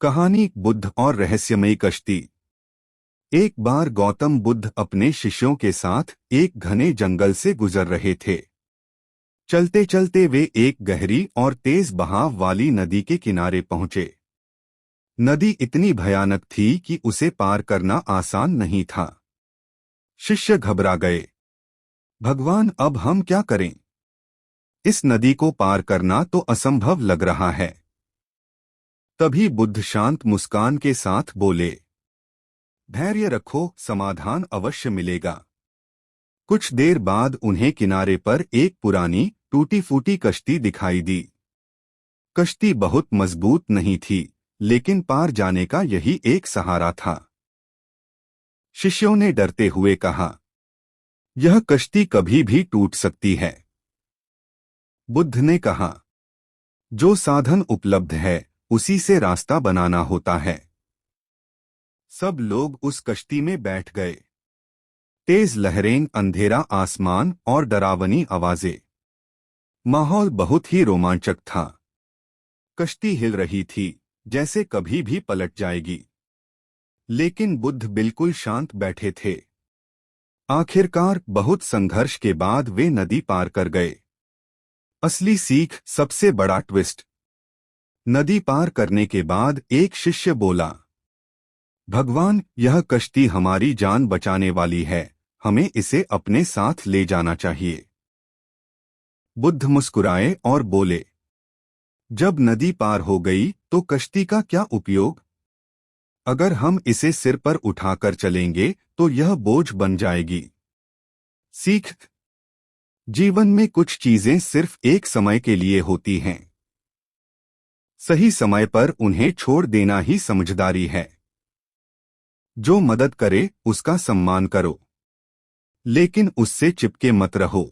कहानी बुद्ध और रहस्यमयी कश्ती। एक बार गौतम बुद्ध अपने शिष्यों के साथ एक घने जंगल से गुजर रहे थे। चलते चलते वे एक गहरी और तेज बहाव वाली नदी के किनारे पहुंचे। नदी इतनी भयानक थी कि उसे पार करना आसान नहीं था। शिष्य घबरा गए। भगवान, अब हम क्या करें? इस नदी को पार करना तो असंभव लग रहा है। तभी बुद्ध शांत मुस्कान के साथ बोले, धैर्य रखो, समाधान अवश्य मिलेगा। कुछ देर बाद उन्हें किनारे पर एक पुरानी टूटी फूटी कश्ती दिखाई दी। कश्ती बहुत मजबूत नहीं थी, लेकिन पार जाने का यही एक सहारा था। शिष्यों ने डरते हुए कहा, यह कश्ती कभी भी टूट सकती है। बुद्ध ने कहा, जो साधन उपलब्ध है उसी से रास्ता बनाना होता है। सब लोग उस कश्ती में बैठ गए। तेज लहरें, अंधेरा आसमान और डरावनी आवाजें। माहौल बहुत ही रोमांचक था। कश्ती हिल रही थी, जैसे कभी भी पलट जाएगी। लेकिन बुद्ध बिल्कुल शांत बैठे थे। आखिरकार बहुत संघर्ष के बाद वे नदी पार कर गए। असली सीख, सबसे बड़ा ट्विस्ट। नदी पार करने के बाद एक शिष्य बोला, भगवान, यह कश्ती हमारी जान बचाने वाली है, हमें इसे अपने साथ ले जाना चाहिए। बुद्ध मुस्कुराए और बोले, जब नदी पार हो गई तो कश्ती का क्या उपयोग? अगर हम इसे सिर पर उठाकर चलेंगे तो यह बोझ बन जाएगी। सीख, जीवन में कुछ चीजें सिर्फ एक समय के लिए होती हैं। सही समय पर उन्हें छोड़ देना ही समझदारी है। जो मदद करे उसका सम्मान करो, लेकिन उससे चिपके मत रहो।